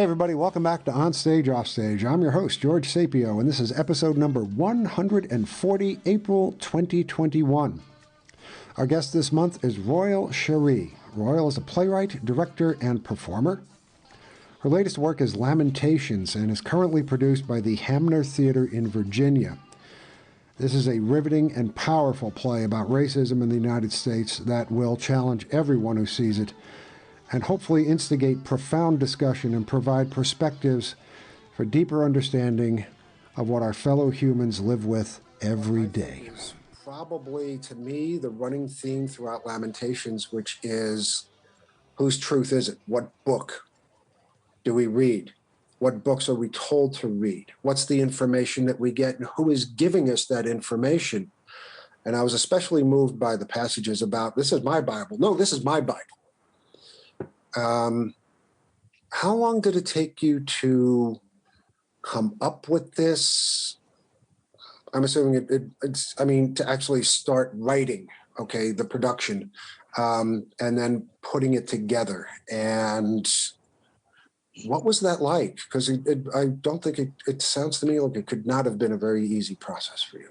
Hey everybody, welcome back to On Stage, Off Stage. I'm your host, George Sapio, and this is episode number 140, April 2021. Our guest this month is Royal Shiree. Royal is a playwright, director, and performer. Her latest work is Lamentations and is currently produced by the Hamner Theater in Virginia. This is a riveting and powerful play about racism in the United States that will challenge everyone who sees it and hopefully instigate profound discussion and provide perspectives for deeper understanding of what our fellow humans live with every day. Probably, to me, the running theme throughout Lamentations, which is, whose truth is it? What book do we read? What books are we told to read? What's the information that we get, and who is giving us that information? And I was especially moved by the passages about, this is my Bible. No, this is my Bible. How long did it take you to come up with this? I'm assuming it's to actually start writing, okay, the production, and then putting it together. And what was that like? Because I don't think it sounds to me like it could not have been a very easy process for you.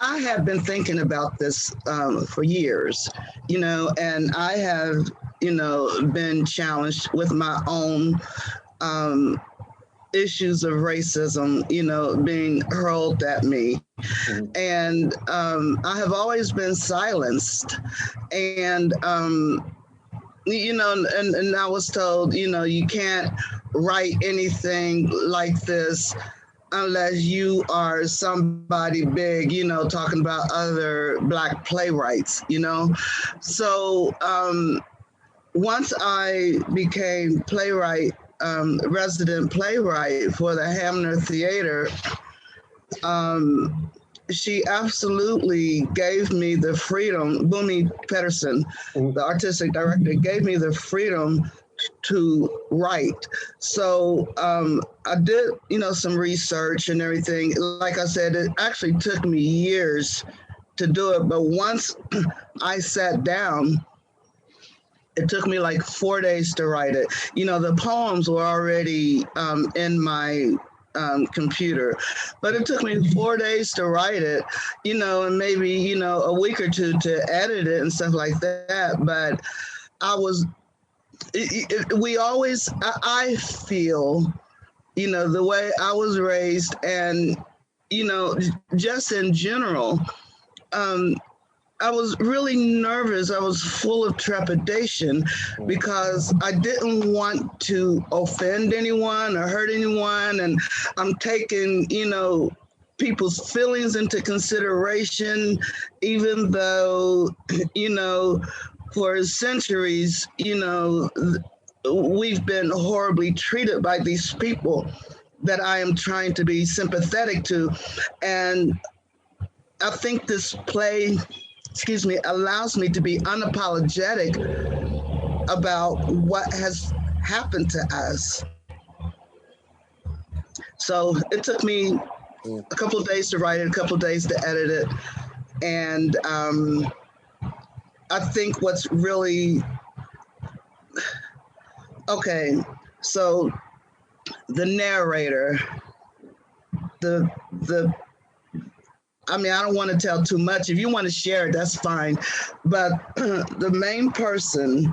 I have been thinking about this for years, and I have, been challenged with my own issues of racism, being hurled at me. Mm-hmm. And I have always been silenced. And, and I was told, you can't write anything like this unless you are somebody big, talking about other Black playwrights, So once I became playwright, resident playwright for the Hamner Theater, she absolutely gave me the freedom. Boomy Pedersen, the artistic director, gave me the freedom to write. So I did, some research and everything. Like I said, it actually took me years to do it. But once I sat down, it took me like 4 days to write it. The poems were already in my computer, but it took me 4 days to write it, and maybe, a week or two to edit it and stuff like that. But I feel, the way I was raised and, just in general, I was really nervous. I was full of trepidation because I didn't want to offend anyone or hurt anyone. And I'm taking, people's feelings into consideration, even though, for centuries, we've been horribly treated by these people that I am trying to be sympathetic to. And I think this play, allows me to be unapologetic about what has happened to us. So it took me a couple of days to write it, a couple of days to edit it. And I think what's really, okay, so the narrator, I don't want to tell too much. If you want to share it, that's fine. But the main person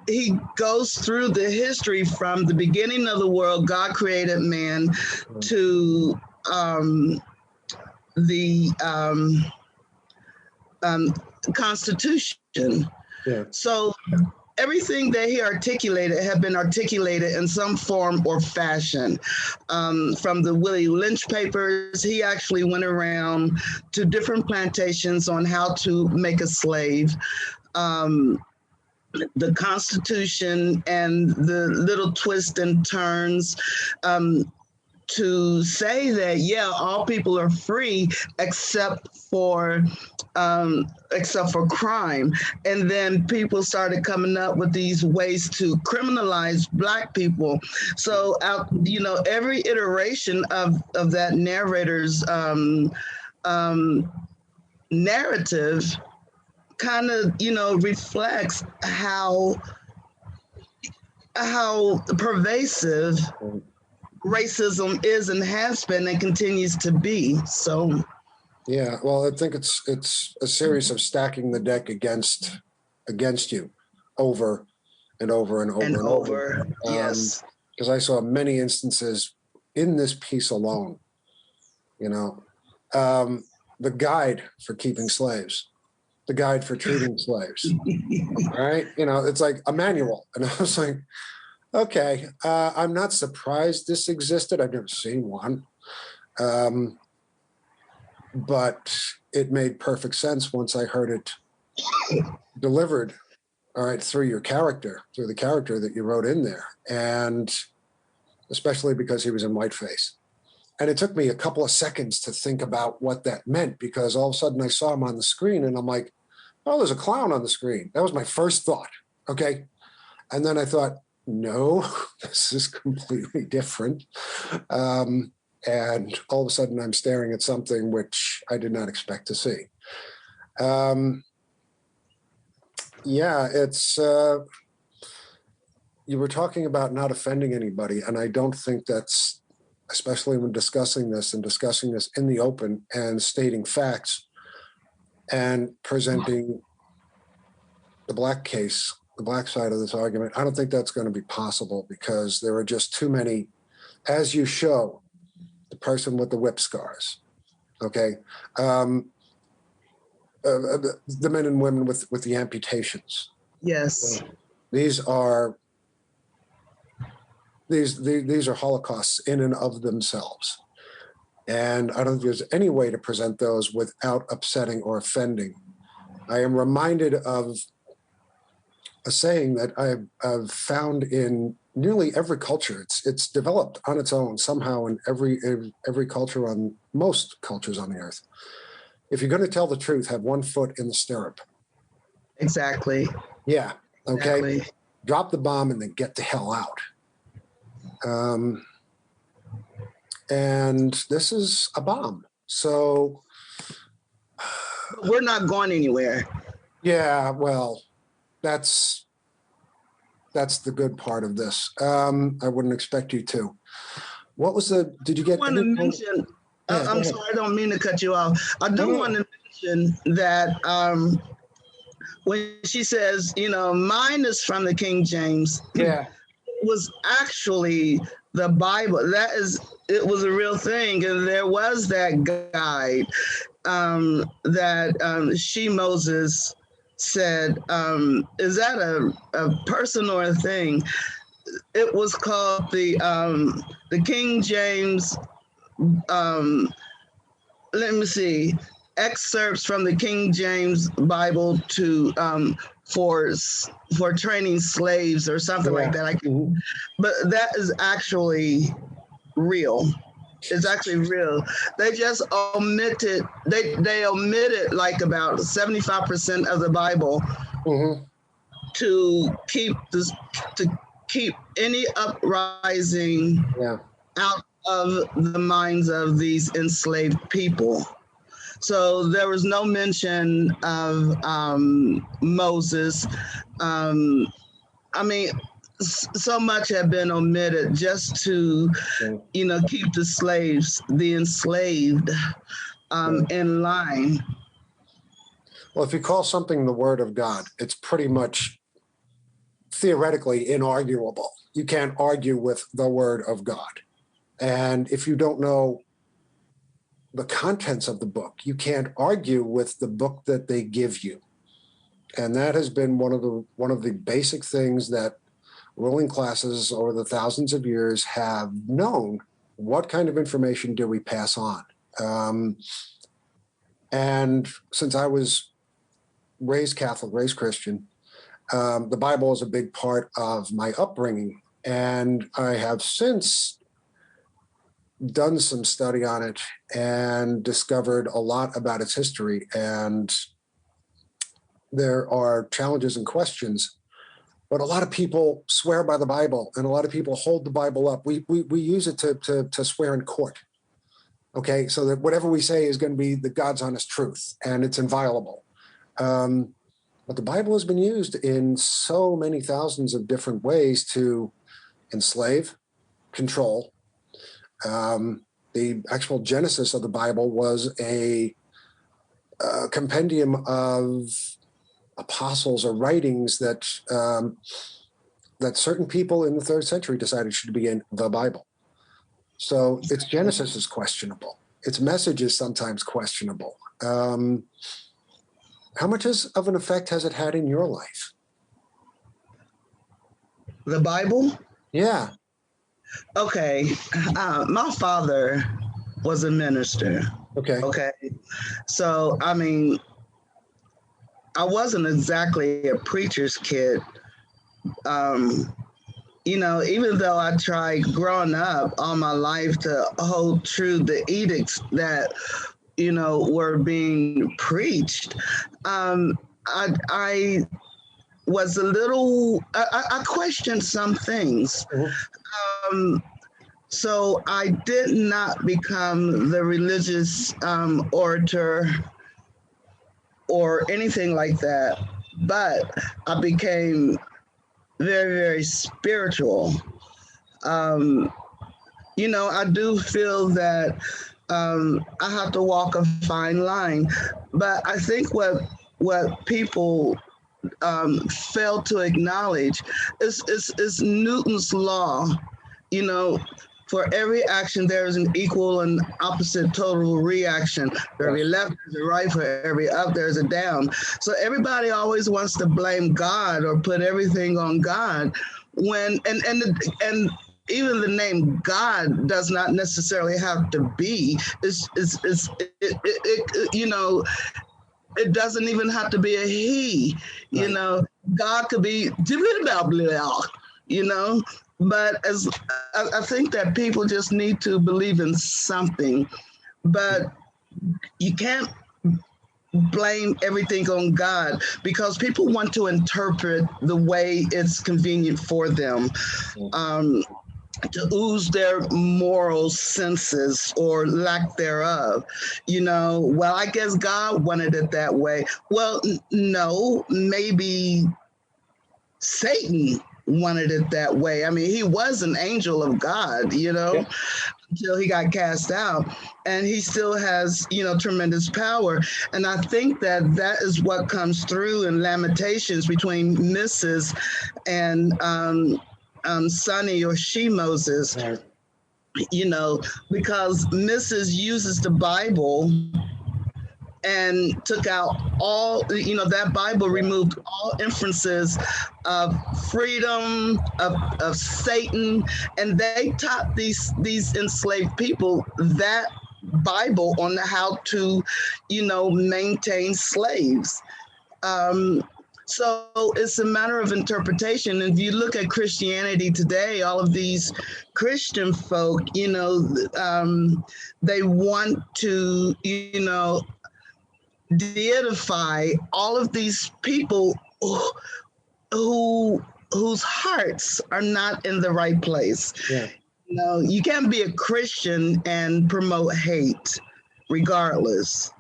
he goes through the history from the beginning of the world, God created man, to the Constitution. Yeah. So everything that he articulated had been articulated in some form or fashion. From the Willie Lynch papers, he actually went around to different plantations on how to make a slave. The Constitution and the little twists and turns to say that, yeah, all people are free except for crime. And then people started coming up with these ways to criminalize Black people. So, every iteration of that narrator's narrative kind of, reflects how how pervasive racism is and has been and continues to be. So, yeah, well, I think it's a series of stacking the deck against you over and over and over and and over. over, yes. Because I saw many instances in this piece alone, you know, the guide for keeping slaves, the guide for treating slaves, right? You know, it's like a manual. And I was like, okay, I'm not surprised this existed. I've never seen one. But it made perfect sense once I heard it delivered, all right, through the character that you wrote in there. And especially because he was in whiteface. And it took me a couple of seconds to think about what that meant, because all of a sudden I saw him on the screen and I'm like, oh, there's a clown on the screen. That was my first thought. Okay. And then I thought, no, this is completely different. And all of a sudden I'm staring at something which I did not expect to see. Yeah, it's, you were talking about not offending anybody. And I don't think that's, especially when discussing this in the open and stating facts and presenting the black case, the black side of this argument, I don't think that's going to be possible, because there are just too many, as you show, the person with the whip scars, okay? The men and women with the amputations. Yes. These are holocausts in and of themselves. And I don't think there's any way to present those without upsetting or offending. I am reminded of a saying that I've found in nearly every culture. It's developed on its own somehow in every culture, on most cultures on the earth. If you're going to tell the truth, have one foot in the stirrup. Exactly. Yeah. Okay. Exactly. Drop the bomb and then get the hell out. And this is a bomb. So we're not going anywhere. Yeah, well, that's the good part of this. I wouldn't expect you to. What was did you get? I want to mention, I'm sorry, I don't mean to cut you off. I do want to mention that when she says, mine is from the King James. Yeah. It was actually the Bible. It was a real thing. And there was that guide that Moses said, is that a person or a thing? It was called the King James, let me see, excerpts from the King James Bible to for training slaves or something like that. But that is actually real. It's actually real. They just omitted, they omitted like about 75% of the Bible to keep any uprising out of the minds of these enslaved people. So there was no mention of Moses. So much had been omitted just to, keep the enslaved in line. Well, if you call something the word of God, it's pretty much theoretically inarguable. You can't argue with the word of God. And if you don't know the contents of the book, you can't argue with the book that they give you. And that has been one of the basic things that ruling classes over the thousands of years have known. What kind of information do we pass on? And since I was raised Catholic, raised Christian, the Bible is a big part of my upbringing. And I have since done some study on it and discovered a lot about its history. And there are challenges and questions, but a lot of people swear by the Bible and a lot of people hold the Bible up. We use it to swear in court. Okay, so that whatever we say is going to be the God's honest truth and it's inviolable. But the Bible has been used in so many thousands of different ways to enslave, control. The actual genesis of the Bible was a compendium of apostles or writings that that certain people in the 3rd century decided should be in the Bible. So its genesis is questionable. Its message is sometimes questionable. How much of an effect has it had in your life? The Bible? Yeah. Okay. My father was a minister. Okay. Okay. So, I mean, I wasn't exactly a preacher's kid. You know, even though I tried growing up all my life to hold true the edicts that, you know, were being preached, I was a little, I questioned some things. So I did not become the religious orator or anything like that, but I became very, very spiritual. You know, I do feel that I have to walk a fine line, but I think what people fail to acknowledge is Newton's law. You know, for every action, there is an equal and opposite total reaction. For every left, there's a right. For every up, there's a down. So everybody always wants to blame God or put everything on God. When and even the name God does not necessarily have to be. You know, it doesn't even have to be a he. You know, God could be, you know. But as I think that people just need to believe in something, but you can't blame everything on God because people want to interpret the way it's convenient for them. To ooze their moral senses or lack thereof. You know, well, I guess God wanted it that way. Well, no, maybe Satan wanted it that way. I mean, he was an angel of God, you know, until he got cast out, and he still has, you know, tremendous power. And I think that that is what comes through in Lamentations between Mrs. and Sonny or she Moses, you know, because Mrs. uses the Bible and took out all, you know, that Bible removed all inferences of freedom, of Satan, and they taught these enslaved people that Bible on how to, you know, maintain slaves. So it's a matter of interpretation. If you look at Christianity today, all of these Christian folk, you know, they want to, you know, deify all of these people whose hearts are not in the right place. You know, you can't be a Christian and promote hate regardless.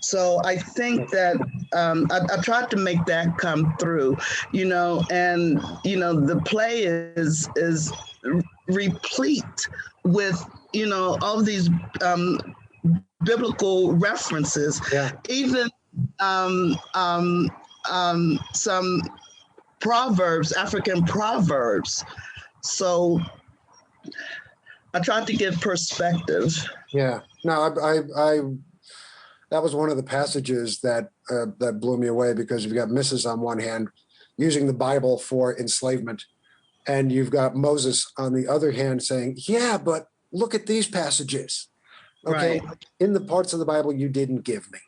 So I think that I tried to make that come through, you know, and you know the play is replete with, you know, all these biblical references, even some proverbs, African proverbs. So I tried to give perspective. Yeah, no, I that was one of the passages that that blew me away, because you've got Mrs. on one hand using the Bible for enslavement, and you've got Moses on the other hand saying, "Yeah, but look at these passages." Okay, in the parts of the Bible you didn't give me.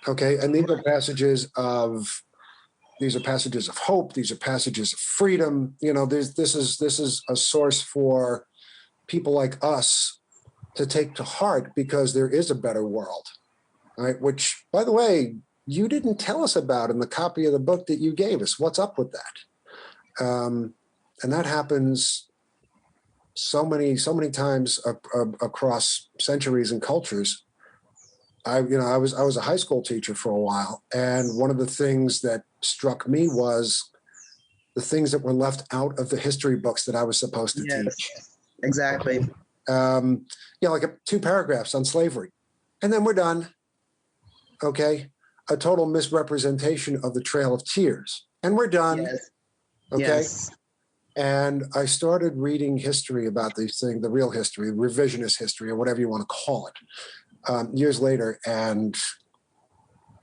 Okay, and these are passages of hope. These are passages of freedom. You know, this is a source for people like us to take to heart, because there is a better world. Right, which, by the way, you didn't tell us about in the copy of the book that you gave us. What's up with that? And that happens so many times across centuries and cultures. I was a high school teacher for a while, and one of the things that struck me was the things that were left out of the history books that I was supposed to teach. Exactly. Like 2 paragraphs on slavery, and then we're done. Okay, a total misrepresentation of the Trail of Tears, and we're done. Yes. Okay. Yes. And I started reading history about these things, the real history, revisionist history, or whatever you want to call it, years later. And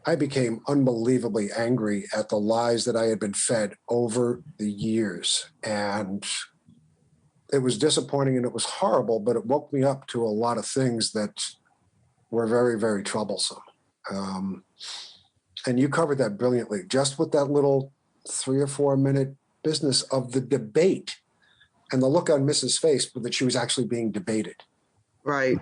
I became unbelievably angry at the lies that I had been fed over the years. And it was disappointing and it was horrible, but it woke me up to a lot of things that were very, very troublesome. And you covered that brilliantly, just with that little 3 or 4 minute business of the debate and the look on Mrs. face that she was actually being debated. Right.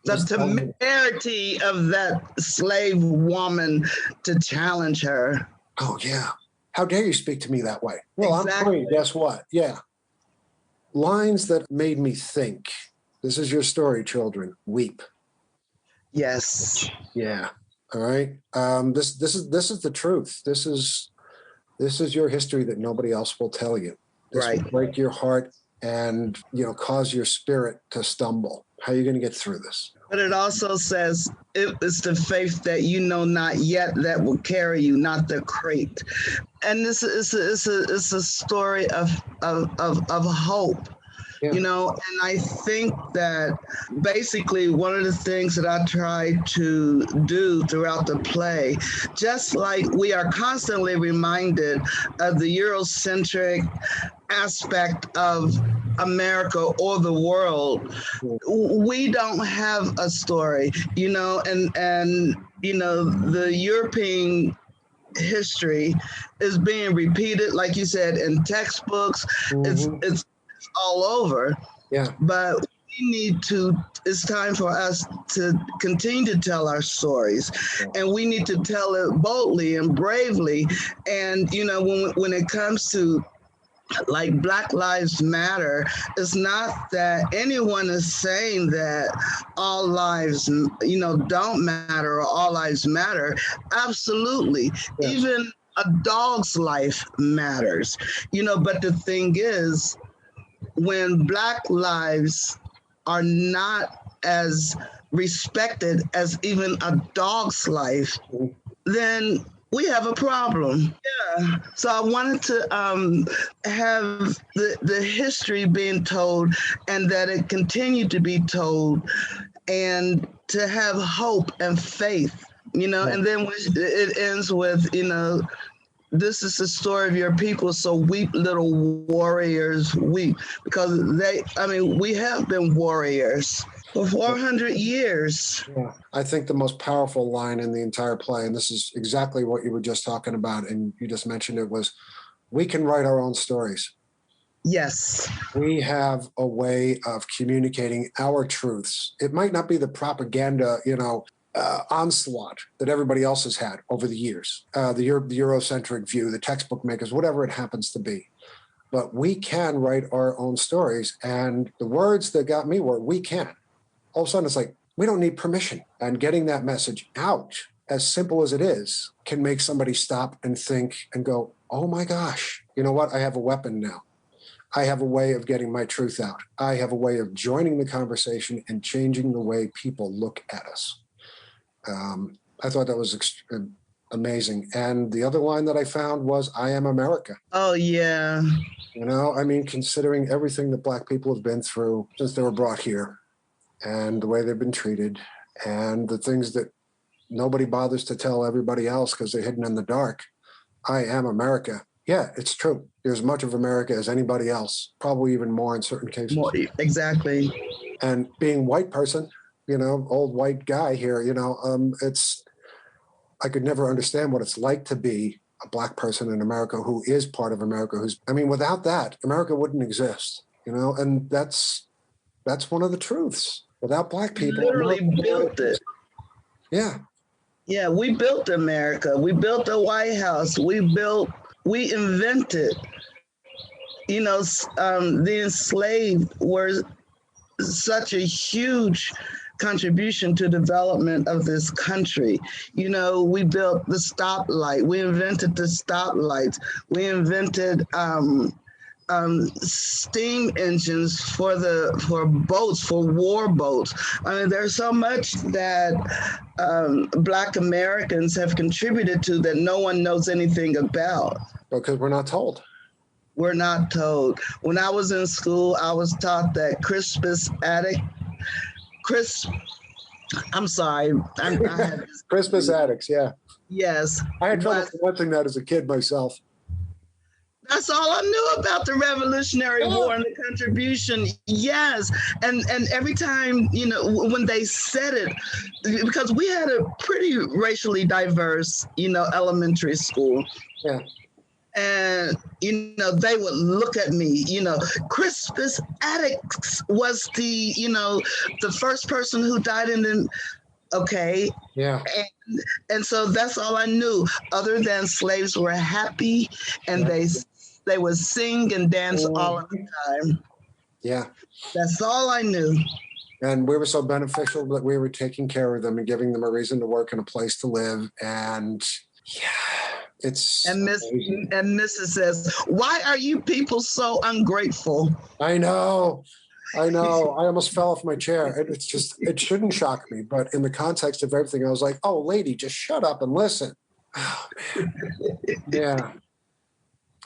The temerity of that slave woman to challenge her. Oh, yeah. How dare you speak to me that way? Well, Exactly. I'm free. Guess what? Yeah. Lines that made me think. This is your story, children. Weep. Yes. Yeah. All right. This is the truth. This is your history that nobody else will tell you. This Right. will break your heart and cause your spirit to stumble. How are you going to get through this? But it also says it's the faith that you know not yet that will carry you, not the crate. And this is a story of hope. Yeah. And I think that basically one of the things that I try to do throughout the play, just like we are constantly reminded of the Eurocentric aspect of America or the world, we don't have a story, and the European history is being repeated, like you said, in textbooks. Mm-hmm. It's all over. Yeah. But it's time for us to continue to tell our stories, and we need to tell it boldly and bravely. And when it comes to like Black Lives Matter, it's not that anyone is saying that all lives, don't matter or all lives matter. Absolutely. Yeah. Even a dog's life matters, but the thing is, when Black lives are not as respected as even a dog's life, then we have a problem. Yeah. So I wanted to have the history being told, and that it continued to be told, and to have hope and faith, and then it ends with, this is the story of your people, so weep, little warriors, weep. Because we have been warriors for 400 years. Yeah. I think the most powerful line in the entire play, and this is exactly what you were just talking about, and you just mentioned it, was, we can write our own stories. Yes. We have a way of communicating our truths. It might not be the propaganda, onslaught that everybody else has had over the years, the Eurocentric view, the textbook makers, whatever it happens to be. But we can write our own stories. And the words that got me were, we can. All of a sudden, it's like, we don't need permission. And getting that message out, as simple as it is, can make somebody stop and think and go, oh my gosh, you know what? I have a weapon now. I have a way of getting my truth out. I have a way of joining the conversation and changing the way people look at us. I thought that was amazing. And the other line that I found was, I am America. Oh, yeah. Considering everything that Black people have been through since they were brought here, and the way they've been treated, and the things that nobody bothers to tell everybody else because they're hidden in the dark. I am America. Yeah, it's true. You're as much of America as anybody else, probably even more in certain cases. More, exactly. And being white person, old white guy here, I could never understand what it's like to be a Black person in America who is part of America. Without that, America wouldn't exist, and that's one of the truths. Without Black people, literally built it. Yeah. Yeah, we built America. We built the White House. We invented, the enslaved were such a huge contribution to development of this country. You know, we built the stoplight. We invented the stoplights. We invented steam engines for boats, for war boats. I mean, there's so much that Black Americans have contributed to that no one knows anything about. Because we're not told. We're not told. When I was in school, I was taught that Crispus Attucks. Crispus Attucks, yeah. Yes. I had trouble pronouncing that as a kid myself. That's all I knew about the Revolutionary War and the contribution. Yes. And every time, you know, when they said it, because we had a pretty racially diverse, you know, elementary school. Yeah. And, you know, they would look at me, you know, Crispus Attucks was the, you know, the first person who died in the, okay. Yeah. And so that's all I knew, other than slaves were happy and they would sing and dance all the time. Yeah. That's all I knew. And we were so beneficial that we were taking care of them and giving them a reason to work and a place to live. And yeah. And Mrs. says, "Why are you people so ungrateful?" I know. I almost fell off my chair. It's just, it shouldn't shock me. But in the context of everything, I was like, oh, lady, just shut up and listen. Oh, man. Yeah.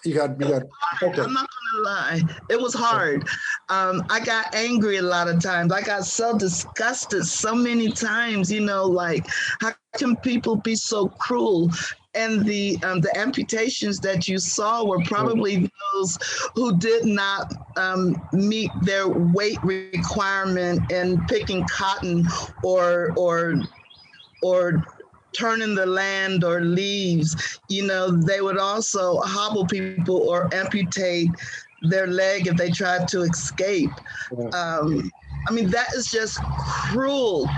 You got. Okay. I'm not gonna lie. It was hard. I got angry a lot of times. I got so disgusted so many times. You know, like, how can people be so cruel? And the amputations that you saw were probably those who did not meet their weight requirement in picking cotton or turning the land or leaves. You know, they would also hobble people or amputate their leg if they tried to escape. I mean, that is just cruel.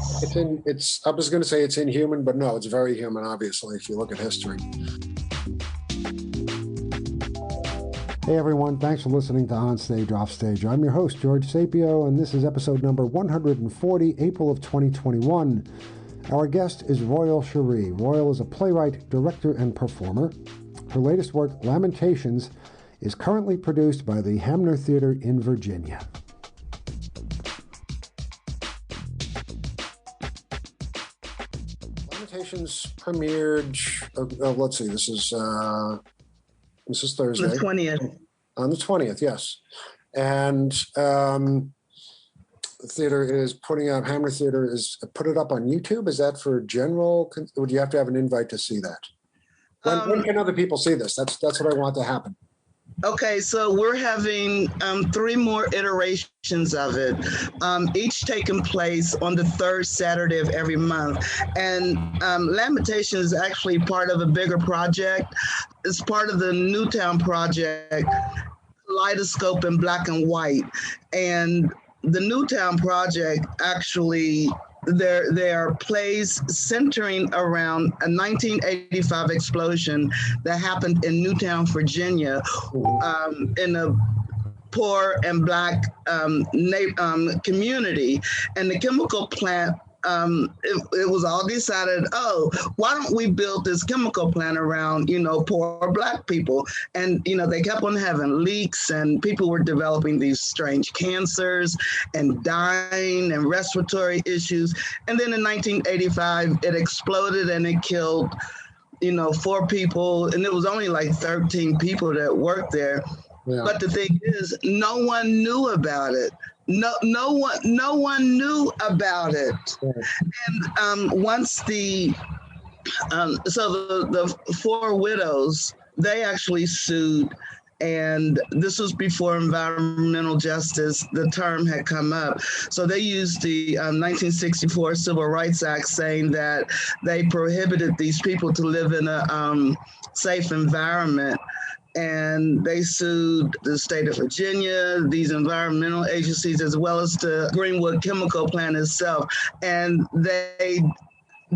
I was going to say it's inhuman, but no, it's very human, obviously, if you look at history. Hey, everyone. Thanks for listening to On Stage, Off Stage. I'm your host, George Sapio, and this is episode number 140, April of 2021. Our guest is Royal Shiree. Royal is a playwright, director, and performer. Her latest work, Lamentations, is currently produced by the Hamner Theater in Virginia. Lamentations premiered, let's see, this is Thursday. The 20th. On the 20th, yes. And the theater is putting out, Hamner Theater is put it up on YouTube. Is that for general, or do you have to have an invite to see that? When can other people see this? That's what I want to happen. Okay, so we're having 3 more iterations of it, each taking place on the 3rd Saturday of every month. And Lamentations is actually part of a bigger project. It's part of the Newtown project, Kaleidoscope in Black and White. And the Newtown project actually, there are plays centering around a 1985 explosion that happened in Newtown, Virginia, in a poor and Black community. And the chemical plant, it was all decided, why don't we build this chemical plant around, you know, poor Black people? And, you know, they kept on having leaks and people were developing these strange cancers and dying and respiratory issues. And then in 1985, it exploded and it killed, you know, 4 people. And it was only like 13 people that worked there. Yeah. But the thing is, no one knew about it. No one knew about it. And once the 4 widows, they actually sued, and this was before environmental justice, the term had come up. So they used the 1964 Civil Rights Act, saying that they prohibited these people to live in a safe environment. And they sued the state of Virginia, these environmental agencies, as well as the Greenwood chemical plant itself. And they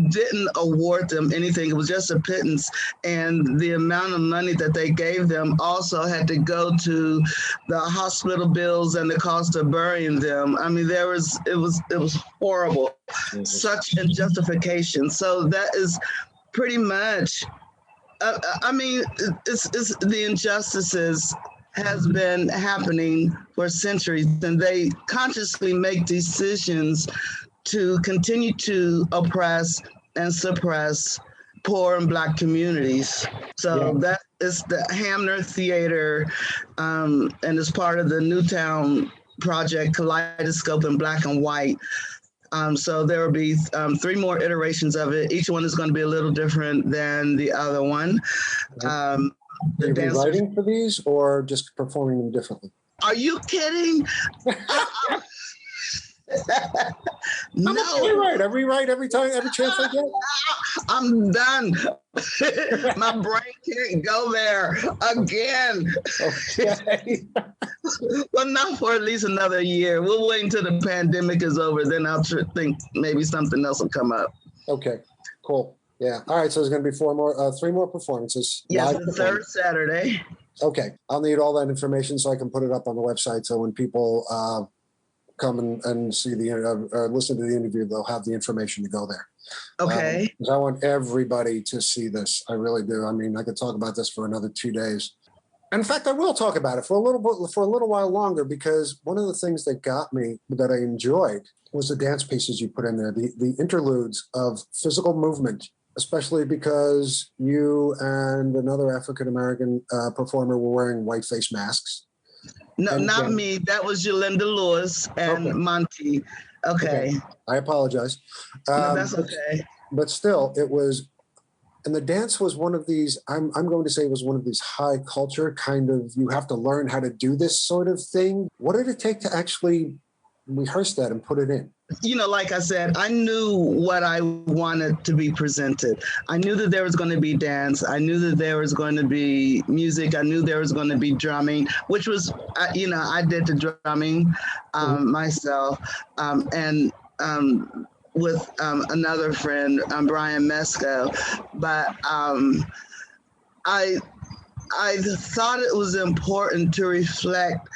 didn't award them anything. It was just a pittance, and the amount of money that they gave them also had to go to the hospital bills and the cost of burying them. I mean, it was horrible, such injustification. So that is pretty much. I mean, it's the injustices has been happening for centuries, and they consciously make decisions to continue to oppress and suppress poor and Black communities. So that is the Hamner Theater, and it's part of the Newtown project, Kaleidoscope in Black and White. So there will be 3 more iterations of it. Each one is going to be a little different than the other one. Are you writing for these or just performing them differently? Are you kidding? No. I rewrite every chance I get. I'm done. My brain can't go there again. Okay. Well, not for at least another year. We'll wait until the pandemic is over. Then I'll think maybe something else will come up. Okay, cool. Yeah. All right. So there's going to be 3 more performances. Yes, the third Saturday. Okay. I'll need all that information so I can put it up on the website. So when people come and see or listen to the interview, they'll have the information to go there. Okay. Because I want everybody to see this. I really do. I mean, I could talk about this for another 2 days. In fact, I will talk about it for a little while longer, because one of the things that got me, that I enjoyed, was the dance pieces you put in there, the interludes of physical movement, especially because you and another African-American performer were wearing white face masks. No, not me. That was Yolanda Lewis and Monty. Okay. I apologize. No, that's okay. But still, it was, and the dance was one of these, I'm going to say it was one of these high culture kind of, you have to learn how to do this sort of thing. What did it take to actually rehearse that and put it in? You know, like I said, I knew what I wanted to be presented. I knew that there was going to be dance. I knew that there was going to be music. I knew there was going to be drumming, which was, I did the drumming myself. And with another friend, Brian Mesco. But I thought it was important to reflect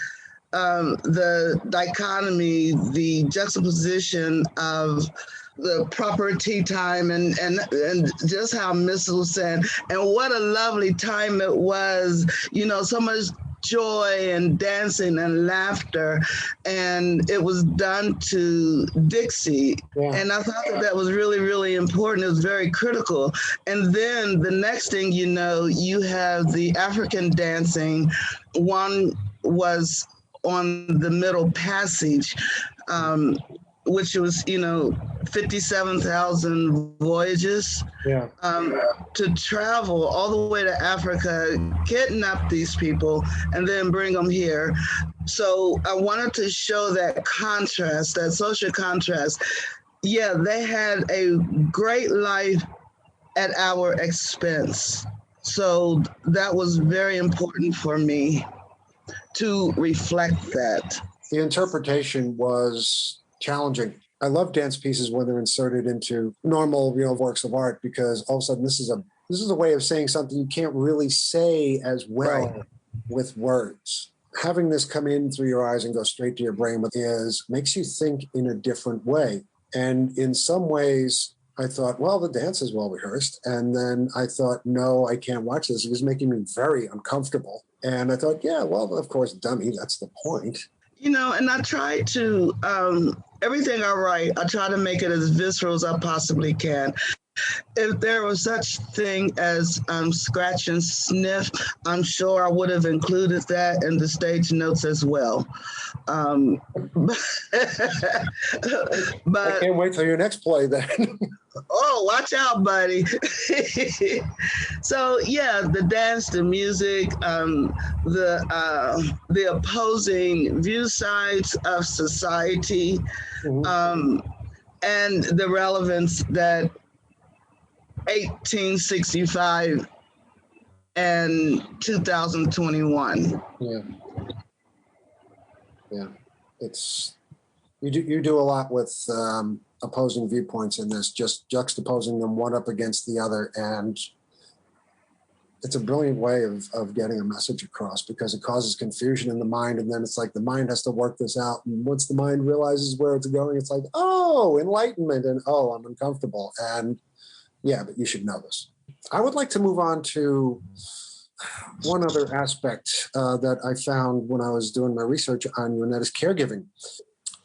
the dichotomy, the juxtaposition of the proper tea time and just how Miss was saying, and what a lovely time it was, so much joy and dancing and laughter, and it was done to Dixie. And I thought that was really, really important. It was very critical. And then the next thing you have the African dancing. One was on the Middle Passage, which was, 57,000 voyages to travel all the way to Africa, kidnap these people, and then bring them here. So I wanted to show that contrast, that social contrast. Yeah, they had a great life at our expense. So that was very important for me to reflect that. The interpretation was challenging. I love dance pieces when they're inserted into normal, works of art, because all of a sudden this is a way of saying something you can't really say as well with words. Having this come in through your eyes and go straight to your brain makes you think in a different way. And in some ways, I thought, well, the dance is well rehearsed. And then I thought, no, I can't watch this. It was making me very uncomfortable. And I thought, yeah, well, of course, dummy, that's the point. And I try to, everything I write, I try to make it as visceral as I possibly can. If there was such thing as scratch and sniff, I'm sure I would have included that in the stage notes as well. But I can't wait till your next play then. Oh, watch out, buddy. So yeah, the dance, the music, the opposing view sides of society, and the relevance that 1865 and 2021. Yeah, it's you do a lot with opposing viewpoints in this, just juxtaposing them one up against the other. And it's a brilliant way of getting a message across, because it causes confusion in the mind. And then it's like the mind has to work this out. And once the mind realizes where it's going, it's like, oh, enlightenment, and oh, I'm uncomfortable. And yeah, but you should know this. I would like to move on to one other aspect that I found when I was doing my research on you, and that is caregiving.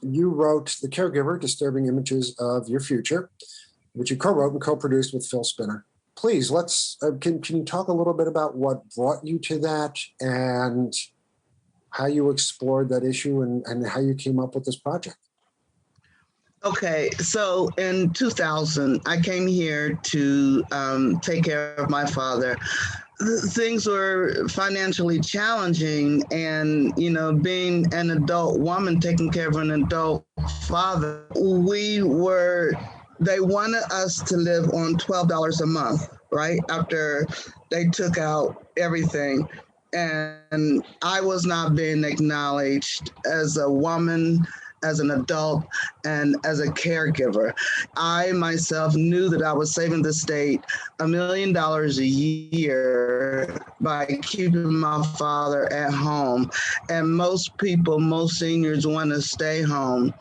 You wrote The Caregiver, Disturbing Images of Your Future, which you co-wrote and co-produced with Phil Spinner. Please, can you talk a little bit about what brought you to that and how you explored that issue and how you came up with this project? Okay, so in 2000, I came here to take care of my father. Things were financially challenging, and being an adult woman taking care of an adult father, they wanted us to live on $12 a month, right? After they took out everything. And I was not being acknowledged as a woman, as an adult, and as a caregiver. I myself knew that I was saving the state $1 million a year by keeping my father at home. And most seniors want to stay home.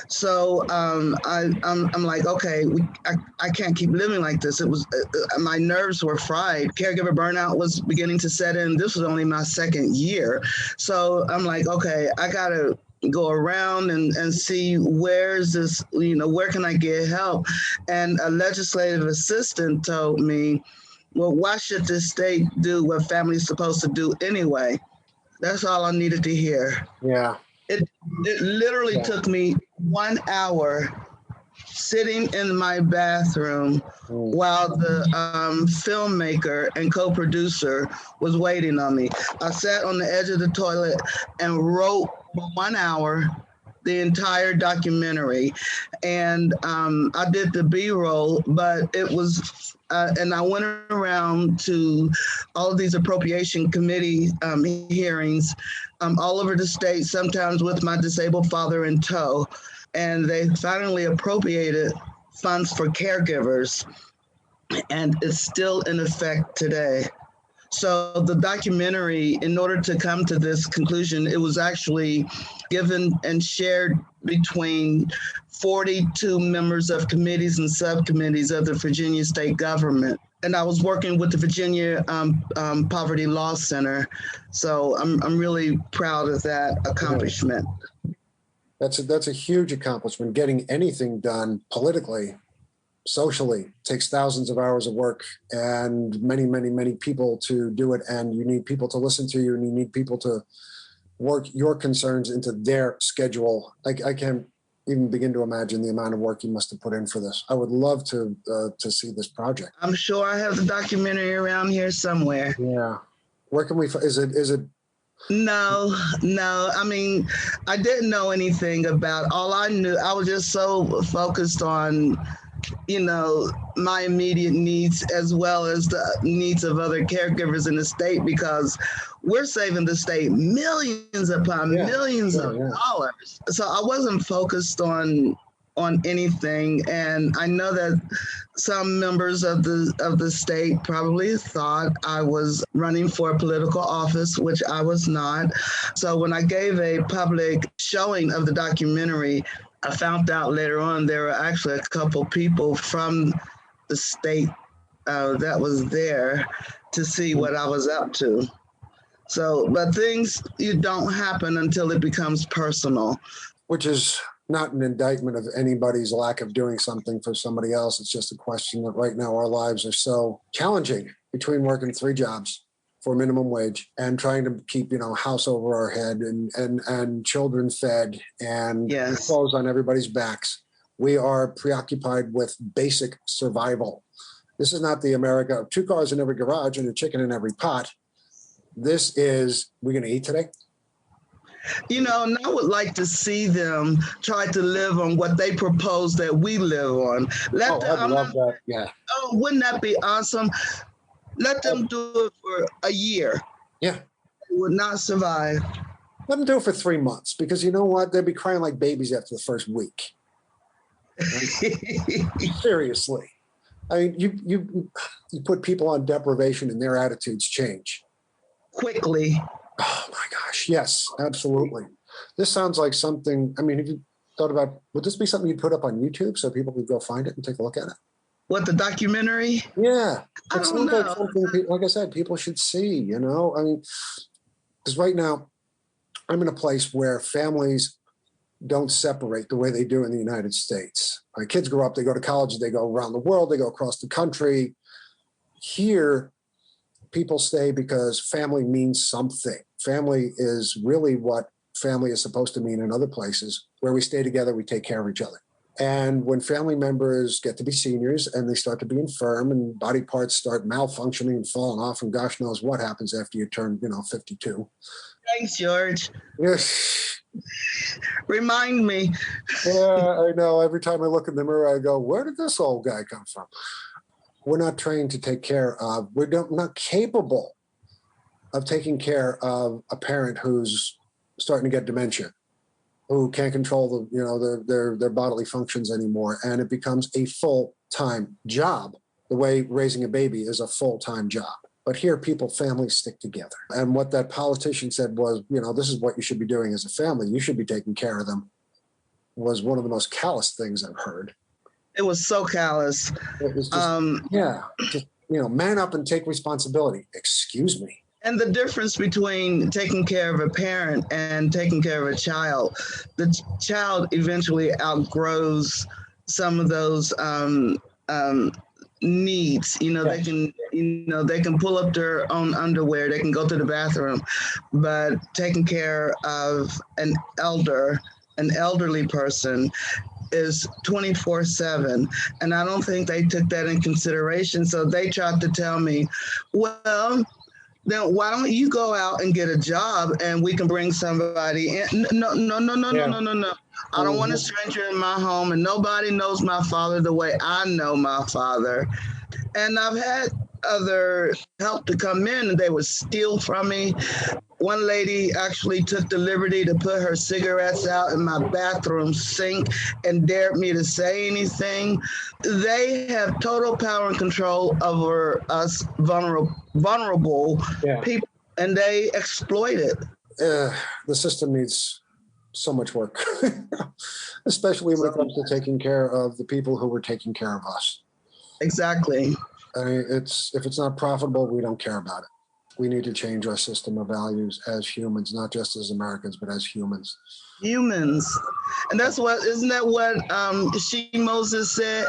So I'm like, okay, I can't keep living like this. It was my nerves were fried. Caregiver burnout was beginning to set in. This was only my second year. So I'm like, okay, I gotta go around and see where's this, where can I get help? And a legislative assistant told me, well, why should this state do what family's supposed to do anyway? That's all I needed to hear. Yeah. It literally took me 1 hour sitting in my bathroom while the filmmaker and co-producer was waiting on me. I sat on the edge of the toilet and wrote for 1 hour the entire documentary. And I did the B-roll, but it was, and I went around to all of these appropriation committee hearings all over the state, sometimes with my disabled father in tow. And they finally appropriated funds for caregivers, and it's still in effect today. So the documentary, in order to come to this conclusion, it was actually given and shared between 42 members of committees and subcommittees of the Virginia state government. And I was working with the Virginia Poverty Law Center. So I'm really proud of that accomplishment. That's a huge accomplishment. Getting anything done politically, socially, takes thousands of hours of work and many, many, many people to do it. And you need people to listen to you, and you need people to work your concerns into their schedule. I can't even begin to imagine the amount of work you must have put in for this. I would love to see this project. I'm sure I have the documentary around here somewhere. Yeah. Where can we, is it? No. I mean, I didn't know anything about, all I knew, I was just so focused on, my immediate needs as well as the needs of other caregivers in the state, because we're saving the state millions upon millions of dollars. So I wasn't focused on anything. And I know that some members of the state probably thought I was running for a political office, which I was not. So when I gave a public showing of the documentary, I found out later on there were actually a couple people from the state that was there to see what I was up to. So, but things don't happen until it becomes personal. Which is not an indictment of anybody's lack of doing something for somebody else. It's just a question that right now our lives are so challenging, between working 3 jobs for minimum wage and trying to keep, house over our head and children fed and clothes on everybody's backs. We are preoccupied with basic survival. This is not the America of 2 cars in every garage and a chicken in every pot. This is, we're going to eat today? And I would like to see them try to live on what they propose that we live on. I'd love that. Yeah. Oh, wouldn't that be awesome? Let them do it for a year. Yeah. They would not survive. Let them do it for 3 months, because you know what? They'll be crying like babies after the first week. Seriously. I mean, you put people on deprivation and their attitudes change. Quickly. Oh my gosh, yes, absolutely. This sounds like something, I mean, have you thought about, would this be something you'd put up on YouTube so people could go find it and take a look at it? What, the documentary? Yeah. I It don't sounds like know. something, like I said, people should see, you know? I mean, because right now, I'm in a place where families don't separate the way they do in the United States. My kids grow up, they go to college, they go around the world, they go across the country. Here, people stay because family means something. Family is really what family is supposed to mean in other places, where we stay together, we take care of each other. And when family members get to be seniors and they start to be infirm and body parts start malfunctioning and falling off, and gosh knows what happens after you turn, 52. Thanks, George. Yes. Remind me. Yeah, I know. Every time I look in the mirror, I go, where did this old guy come from? We're not trained to take care of, we're not capable of taking care of a parent who's starting to get dementia, who can't control their bodily functions anymore. And it becomes a full-time job, the way raising a baby is a full-time job. But here, families stick together. And what that politician said was, this is what you should be doing as a family. You should be taking care of them, was one of the most callous things I've heard. It was so callous. It was just, man up and take responsibility. Excuse me. And the difference between taking care of a parent and taking care of a child, the child eventually outgrows some of those needs. Yes. They can pull up their own underwear, they can go to the bathroom, but taking care of an elderly person is 24/7. And I don't think they took that in consideration. So they tried to tell me, well, then why don't you go out and get a job and we can bring somebody in? No. I don't want a stranger in my home, and nobody knows my father the way I know my father. And I've had other help to come in and they would steal from me. One lady actually took the liberty to put her cigarettes out in my bathroom sink and dared me to say anything. They have total power and control over us vulnerable people, and they exploit it. The system needs so much work, especially when it comes to taking care of the people who were taking care of us. Exactly. I mean, if it's not profitable, we don't care about it. We need to change our system of values as humans, not just as Americans, but as humans. Humans. And isn't that what She Moses said?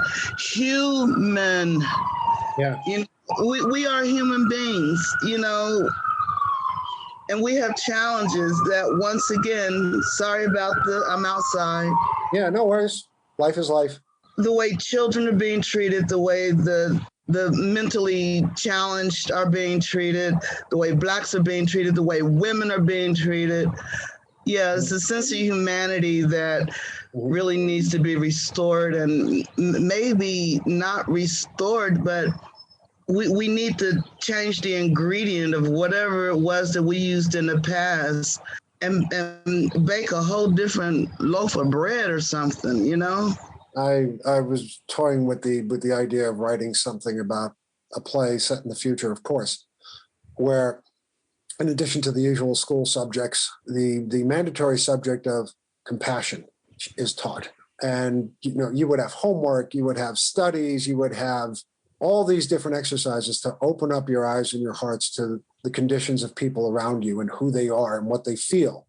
Human. Yeah. We are human beings, and we have challenges that, once again, sorry about I'm outside. Yeah, no worries. Life is life. The way children are being treated, the way the mentally challenged are being treated, the way Blacks are being treated, the way women are being treated. Yeah, it's a sense of humanity that really needs to be restored, and maybe not restored, but we need to change the ingredient of whatever it was that we used in the past and bake a whole different loaf of bread or something, I was toying with the idea of writing something about a play set in the future, of course, where, in addition to the usual school subjects, the mandatory subject of compassion is taught. And, you would have homework, you would have studies, you would have all these different exercises to open up your eyes and your hearts to the conditions of people around you and who they are and what they feel.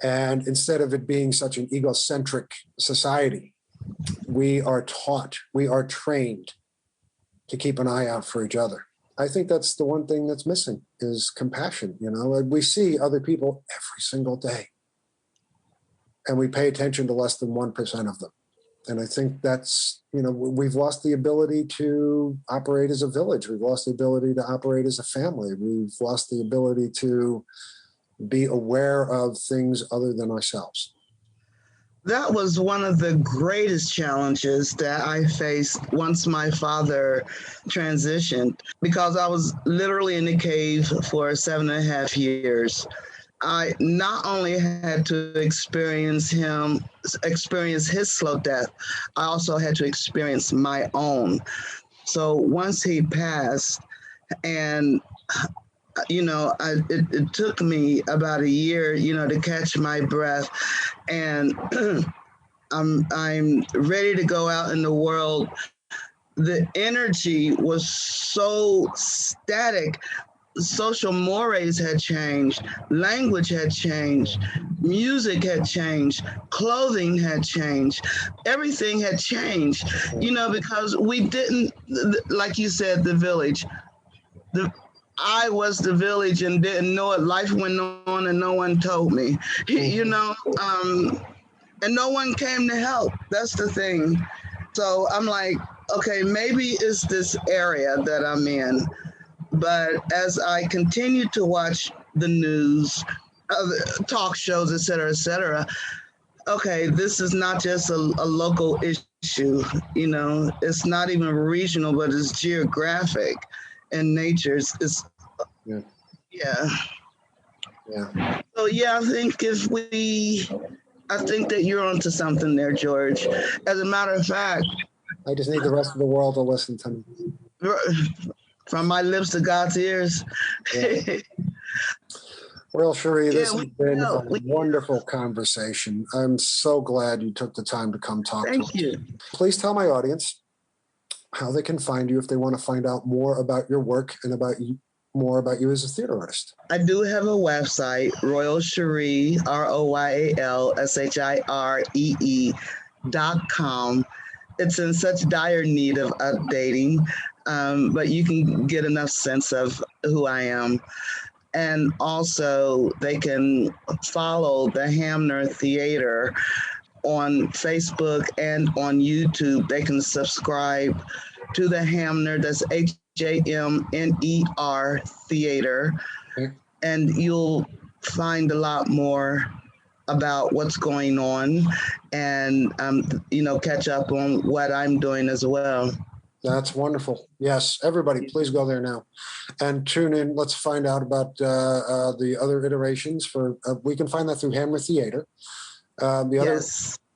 And instead of it being such an egocentric society, we are taught, we are trained to keep an eye out for each other. I think that's the one thing that's missing is compassion. We see other people every single day, and we pay attention to less than 1% of them. And I think that's, we've lost the ability to operate as a village. We've lost the ability to operate as a family. We've lost the ability to be aware of things other than ourselves. That was one of the greatest challenges that I faced once my father transitioned, because I was literally in the cave for 7.5 years. I not only had to experience his slow death, I also had to experience my own. So once he passed, and it took me about a year, to catch my breath, and I'm ready to go out in the world. The energy was so static. Social mores had changed, language had changed, music had changed, clothing had changed, everything had changed, because we didn't, like you said, the village. I was the village and didn't know it. Life went on and no one told me, and no one came to help. That's the thing. So I'm like, okay, maybe it's this area that I'm in. But as I continue to watch the news, talk shows, et cetera, okay, this is not just a local issue. It's not even regional, but it's geographic in nature. It's Yeah. yeah. Yeah. So yeah, I think that you're onto something there, George. As a matter of fact, I just need the rest of the world to listen to me. from my lips to God's ears. Yeah. Well, Shiree, this has been a wonderful conversation. I'm so glad you took the time to come talk to us. Thank you. Please tell my audience how they can find you if they want to find out more about your work and more about you as a theater artist. I do have a website, Royal Shiree, RoyalShiree.com. It's in such dire need of updating, but you can get enough sense of who I am. And also, they can follow the Hamner Theater on Facebook and on YouTube. They can subscribe to the Hamner, that's HAMNER Theater, and you'll find a lot more about what's going on and, catch up on what I'm doing as well. That's wonderful. Yes, everybody, please go there now and tune in. Let's find out about the other iterations we can find that through Hammer Theater. The other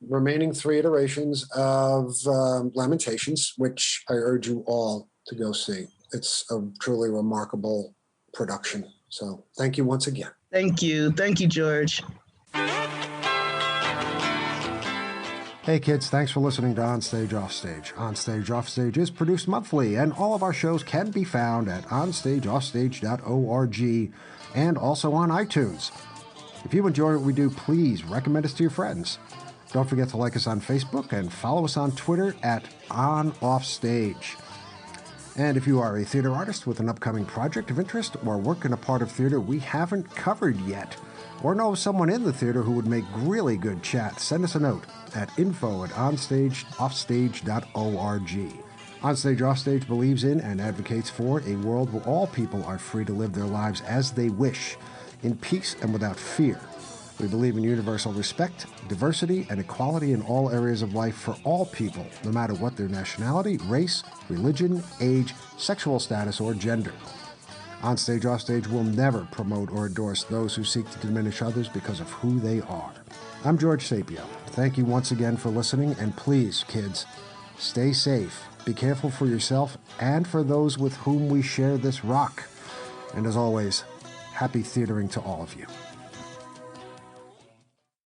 remaining 3 iterations of Lamentations, which I urge you all to go see. It's a truly remarkable production. So thank you once again. Thank you. Thank you, George. Hey kids, thanks for listening to Onstage Offstage. Onstage Offstage is produced monthly, and all of our shows can be found at onstageoffstage.org and also on iTunes. If you enjoy what we do, please recommend us to your friends. Don't forget to like us on Facebook and follow us on Twitter at OnOffStage. And if you are a theater artist with an upcoming project of interest or work in a part of theater we haven't covered yet, or know of someone in the theater who would make really good chat, send us a note at info@onstageoffstage.org. Onstage Offstage believes in and advocates for a world where all people are free to live their lives as they wish, in peace and without fear. We believe in universal respect, diversity, and equality in all areas of life for all people, no matter what their nationality, race, religion, age, sexual status, or gender. Onstage Offstage will never promote or endorse those who seek to diminish others because of who they are. I'm George Sapio. Thank you once again for listening, and please, kids, stay safe. Be careful for yourself and for those with whom we share this rock. And as always, happy theatering to all of you.